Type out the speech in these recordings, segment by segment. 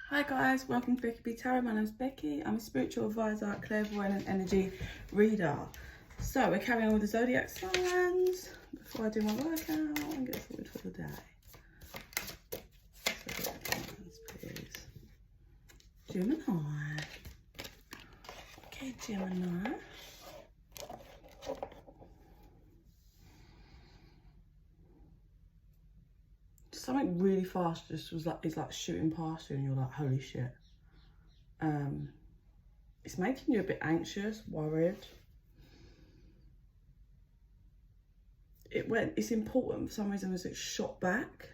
Hi guys, welcome to Becky Tarot. My name's Becky. I'm a spiritual advisor, clairvoyant and energy reader. So we're carrying on with the zodiac signs before I do my workout and get sorted for the day. Zodiac signs, please. Gemini. Okay, Gemini. Something really fast just was like, it's like shooting past you and you're like, holy shit. It's making you a bit anxious, worried. It's important for some reason because it's shot back.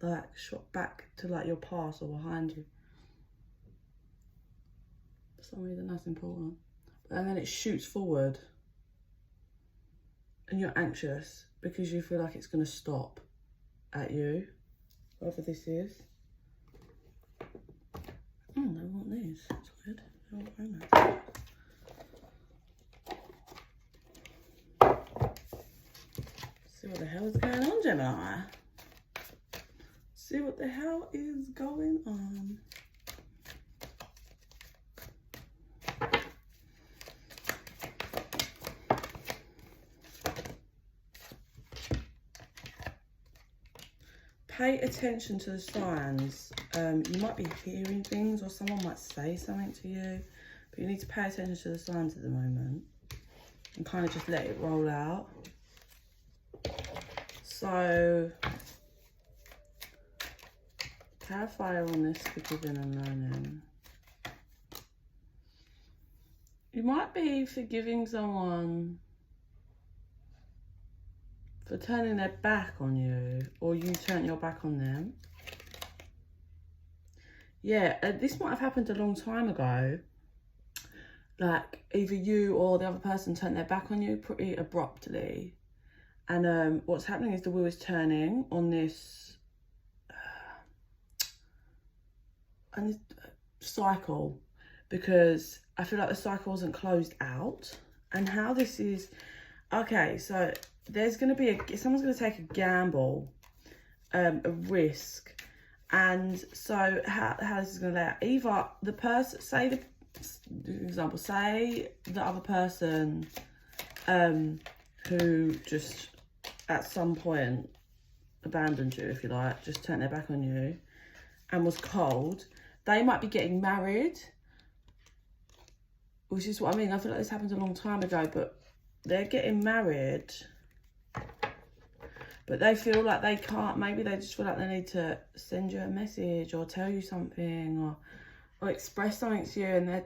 Like shot back to like your past or behind you. For some reason that's important. And then it shoots forward. And you're anxious because you feel like it's gonna stop at you, whatever this is. Oh, they want these. That's weird. They want romance. See what the hell is going on, Gemini. See what the hell is going on. Pay attention to the signs. You might be hearing things or someone might say something to you, but you need to pay attention to the signs at the moment and kind of just let it roll out. So, clarifier on this forgiving and learning. You might be forgiving someone for turning their back on you, or you turn your back on them. Yeah, this might have happened a long time ago. Like either you or the other person turned their back on you pretty abruptly. And what's happening is the wheel is turning on this, cycle, because I feel like the cycle wasn't closed out. And how this is, okay, so there's going to be someone's going to take a gamble, a risk, and so how this is going to lay out. Either the person, say the other person who just at some point abandoned you, if you like, just turned their back on you and was cold. They might be getting married, which is what I mean. I feel like this happened a long time ago, but they're getting married. But they feel like they can't, maybe they just feel like they need to send you a message or tell you something or express something to you, and they're,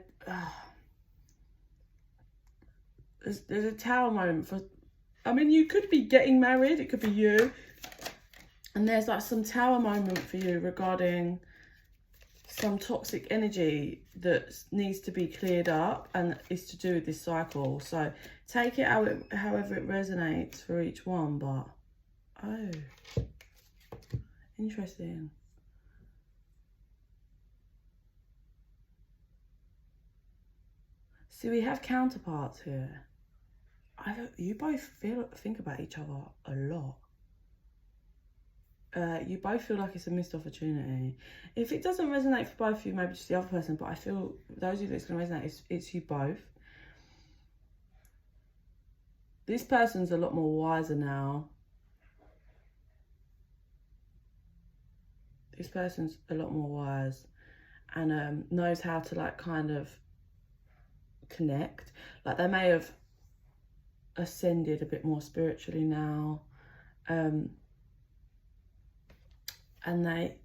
there's a tower moment for, I mean, you could be getting married, it could be you, and there's like some tower moment for you regarding some toxic energy that needs to be cleared up, and is to do with this cycle. So take it however it resonates for each one, but oh, interesting. See, we have counterparts here. You both think about each other a lot. You both feel like it's a missed opportunity. If it doesn't resonate for both of you, maybe just the other person, but I feel those of you that's going to resonate, it's you both. This person's a lot more wiser now. This person's a lot more wise and knows how to like kind of connect. Like they may have ascended a bit more spiritually now. And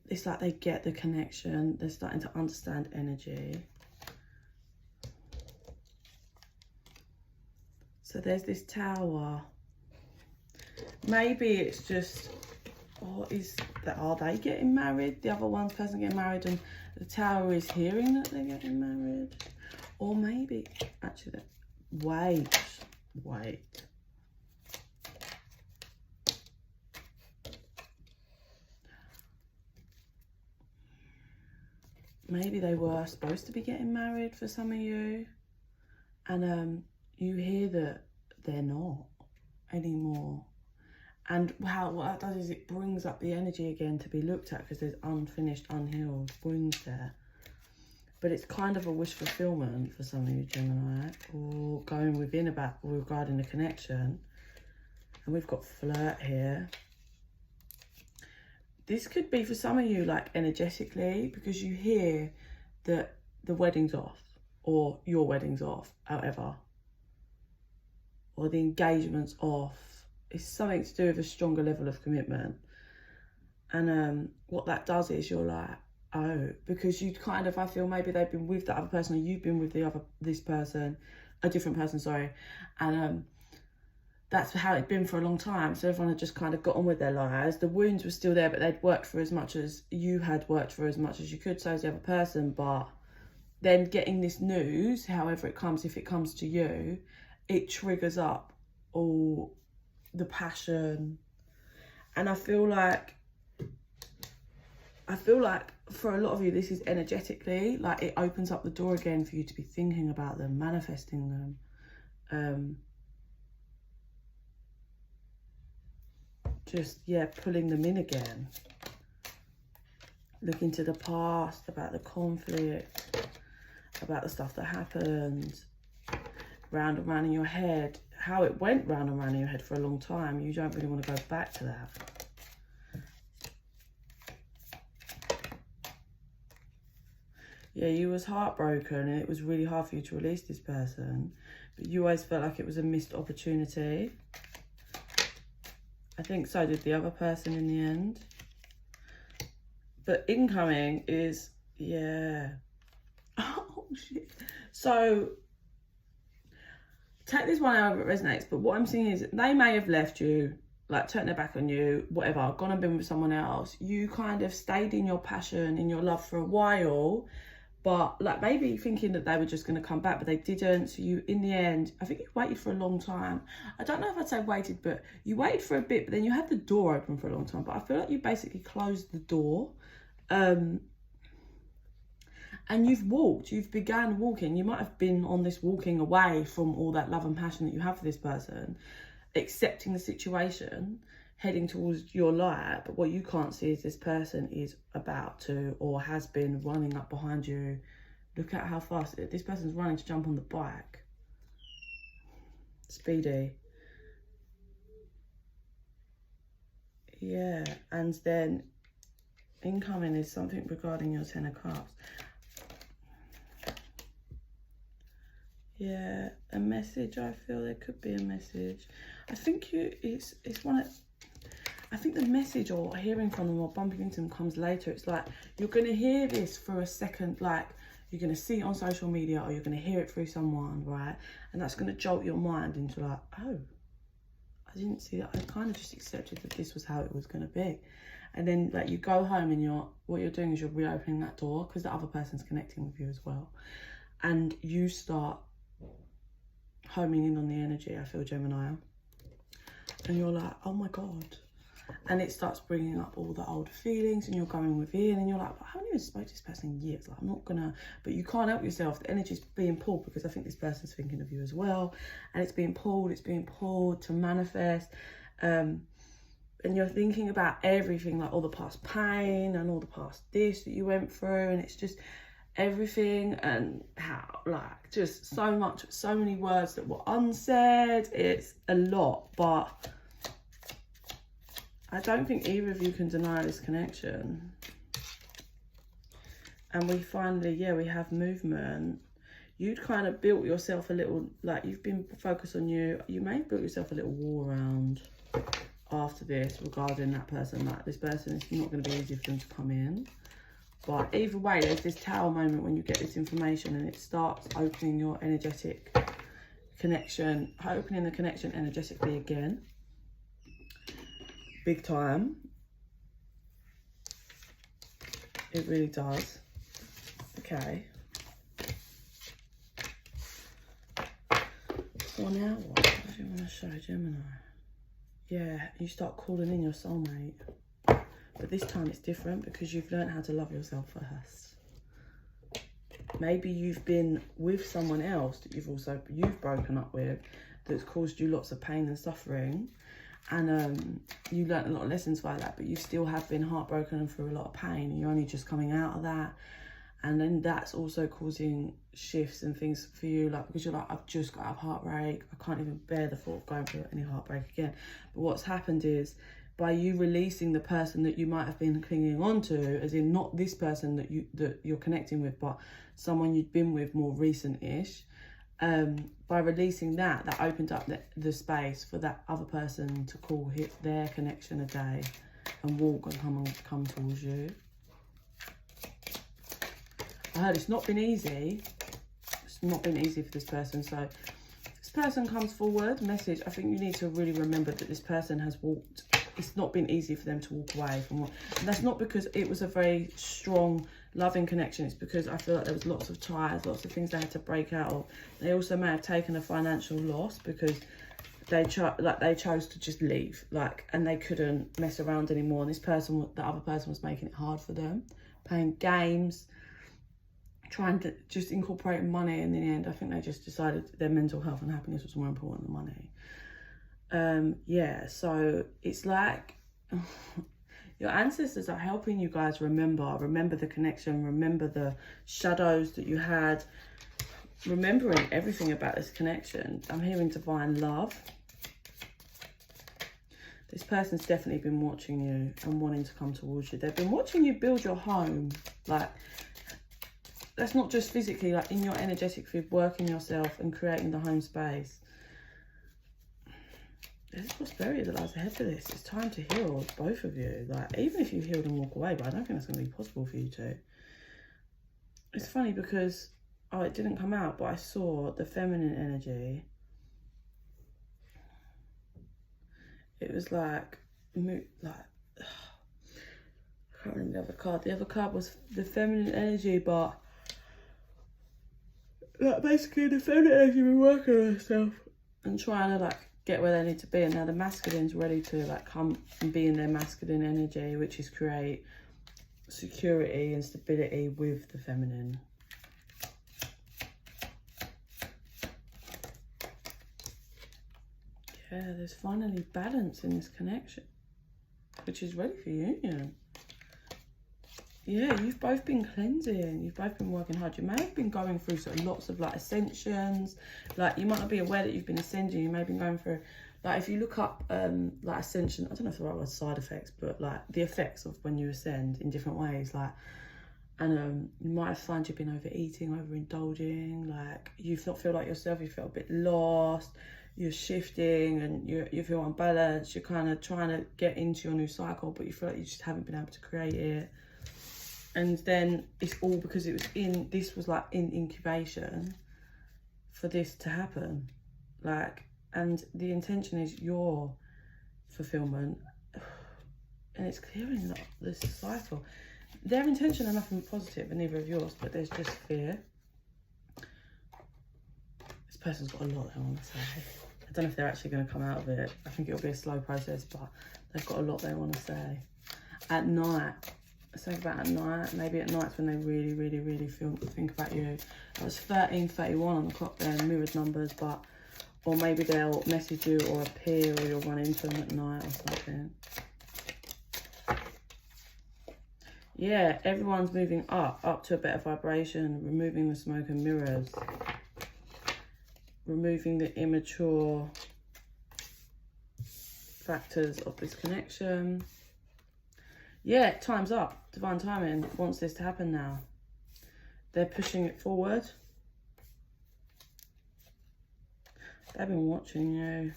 it's like they get the connection. They're starting to understand energy. So there's this tower. Maybe it's just, are they getting married? The other one's person getting married and the tower is hearing that they're getting married. Or maybe, actually, wait. Maybe they were supposed to be getting married for some of you. And you hear that they're not anymore. And what that does is it brings up the energy again to be looked at, because there's unfinished, unhealed wounds there. But it's kind of a wish fulfillment for some of you Gemini, or going within about regarding the connection. And we've got flirt here. This could be for some of you like energetically, because you hear that the wedding's off, or your wedding's off, however, or the engagement's off. It's something to do with a stronger level of commitment. And what that does is you're like, oh, because you kind of, I feel maybe they've been with that other person, or you've been with this person, a different person, sorry. And that's how it'd been for a long time. So everyone had just kind of got on with their lives. The wounds were still there, but they'd worked for as much as you had worked for as much as you could, so as the other person. But then getting this news, however it comes, if it comes to you, it triggers up all the passion. And I feel like for a lot of you, this is energetically, like it opens up the door again for you to be thinking about them, manifesting them. Just, yeah, pulling them in again. Looking to the past, about the conflict, about the stuff that happened, round and round in your head. How it went round and round in your head for a long time. You don't really want to go back to that. Yeah, you was heartbroken and it was really hard for you to release this person. But you always felt like it was a missed opportunity. I think so did the other person in the end. But incoming is, yeah. Oh, shit. So, take this one however it resonates. But what I'm seeing is they may have left you, like turned their back on you, whatever, gone and been with someone else. You kind of stayed in your passion, in your love for a while. But like maybe thinking that they were just going to come back, but they didn't. So you, in the end, I think you waited for a long time. I don't know if I'd say waited, but you waited for a bit, but then you had the door open for a long time. But I feel like you basically closed the door. And you've began walking. You might have been on this walking away from all that love and passion that you have for this person, accepting the situation, heading towards your light. But what you can't see is this person is about to, or has been, running up behind you. Look at how fast this person's running to jump on the bike. Speedy. Yeah, and then incoming is something regarding your Ten of Cups. Yeah, a message. I feel there could be a message. I think it's one of, I think the message or hearing from them or bumping into them comes later. It's like you're going to hear this for a second, like you're going to see it on social media, or you're going to hear it through someone, right? And that's going to jolt your mind into like, oh, I didn't see that. I kind of just accepted that this was how it was going to be. And then like you go home and what you're doing is you're reopening that door, because the other person's connecting with you as well. And you start homing in on the energy, I feel, Gemini. And you're like, oh my God. And it starts bringing up all the old feelings, and you're going within, and you're like, I haven't even spoken to this person in years. Like, I'm not gonna, but you can't help yourself. The energy's being pulled, because I think this person's thinking of you as well. And it's being pulled to manifest. And you're thinking about everything, like all the past pain and all the past this that you went through. And it's just everything, and how, like, just so much, so many words that were unsaid. It's a lot, but I don't think either of you can deny this connection. And we finally, yeah, we have movement. You'd kind of built yourself a little, like you've been focused on you. You may have built yourself a little wall around after this regarding that person. Like this person, it's not going to be easy for them to come in. But either way, there's this tower moment when you get this information and it starts opening your energetic connection, opening the connection energetically again. Big time. It really does. Okay. So now what? What do you want to show Gemini? Yeah, you start calling in your soulmate. But this time it's different because you've learned how to love yourself first. Maybe you've been with someone else that you've broken up with, that's caused you lots of pain and suffering. and you learnt a lot of lessons by that, but you still have been heartbroken and through a lot of pain, and you're only just coming out of that. And then that's also causing shifts and things for you, like, because you're like, I've just got out of heartbreak, I can't even bear the thought of going through any heartbreak again. But what's happened is, by you releasing the person that you might have been clinging on to, as in not this person that you're connecting with, but someone you'd been with more recent-ish, by releasing that opened up the space for that other person to call their connection a day and walk and come towards you. I heard it's not been easy. It's not been easy for this person. So this person comes forward, message. I think you need to really remember that this person has walked. It's not been easy for them to walk away from what. And that's not because it was a very strong, loving connection. It's because I feel like there was lots of ties, lots of things they had to break out of. They also may have taken a financial loss because they chose to just leave, and they couldn't mess around anymore. And this person, the other person, was making it hard for them, playing games, trying to just incorporate money. In the end, I think they just decided their mental health and happiness was more important than money. Yeah, so it's like your ancestors are helping you guys remember the connection, remember the shadows that you had, remembering everything about this connection. I'm hearing divine love. This person's definitely been watching you and wanting to come towards you. They've been watching you build your home, that's not just physically, in your energetic field, working yourself and creating the home space. There's prosperity that lies ahead for this. It's time to heal, both of you. Even if you healed and walk away, but I don't think that's going to be possible for you to. It's funny because, it didn't come out, but I saw the feminine energy. It was I can't remember the other card. The other card was the feminine energy, but basically the feminine energy been working on herself and trying to get where they need to be, and now the masculine's ready to come and be in their masculine energy, which is create security and stability with the feminine. Yeah, there's finally balance in this connection, which is ready for union. Yeah, you've both been cleansing. You've both been working hard. You may have been going through lots of ascensions. You might not be aware that you've been ascending. You may have been going through, if you look up ascension, I don't know if the right word is side effects, but the effects of when you ascend in different ways. And you might find you've been overeating, overindulging. You not feel like yourself. You feel a bit lost. You're shifting and you feel unbalanced. You're kind of trying to get into your new cycle, but you feel like you just haven't been able to create it. And then it's all because this was in incubation for this to happen. And the intention is your fulfillment. And it's clearing this cycle. Their intention are nothing positive, and neither of yours, but there's just fear. This person's got a lot they want to say. I don't know if they're actually going to come out of it. I think it'll be a slow process, but they've got a lot they want to say. At night. Something about at night, maybe at nights when they really, really, really think about you. It was 13:31 on the clock there, mirrored numbers, or maybe they'll message you or appear, or you'll run into them at night or something. Yeah, everyone's moving up to a better vibration, removing the smoke and mirrors, removing the immature factors of this connection. Yeah, time's up. Divine timing wants this to happen now. They're pushing it forward. They've been watching you.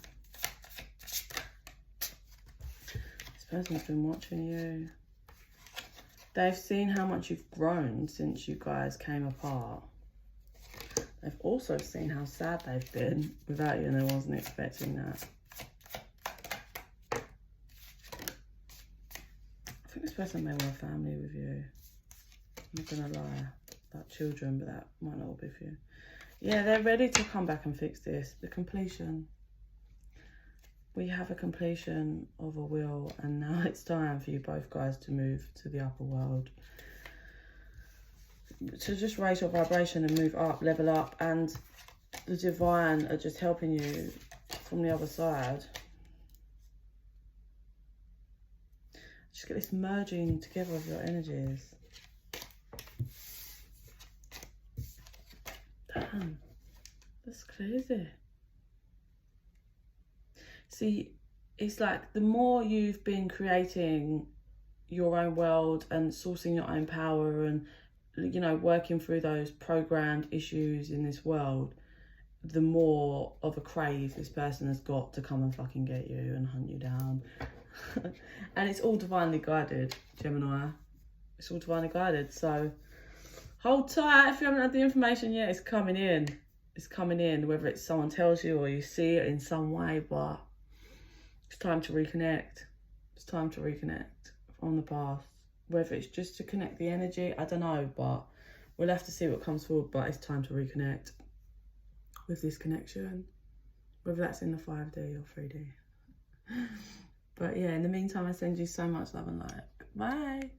This person's been watching you. They've seen how much you've grown since you guys came apart. They've also seen how sad they've been without you, and they wasn't expecting that. I think this person may want a family with you. I'm not gonna lie about children, but that might not be for you. Yeah, they're ready to come back and fix this. The completion. We have a completion of a will, and now it's time for you both guys to move to the upper world. To just raise your vibration and move up, level up, and the divine are just helping you from the other side. Just get this merging together of your energies. Damn, that's crazy. See, it's like the more you've been creating your own world and sourcing your own power and, you know, working through those programmed issues in this world, the more of a crave this person has got to come and fucking get you and hunt you down. And it's all divinely guided, Gemini. It's all divinely guided. So hold tight. If you haven't had the information yet, it's coming in. It's coming in, whether it's someone tells you or you see it in some way, but it's time to reconnect. It's time to reconnect from the past. Whether it's just to connect the energy, I don't know, but we'll have to see what comes forward. But it's time to reconnect with this connection, whether that's in the 5D or 3D. But yeah, in the meantime, I send you so much love and light. Bye.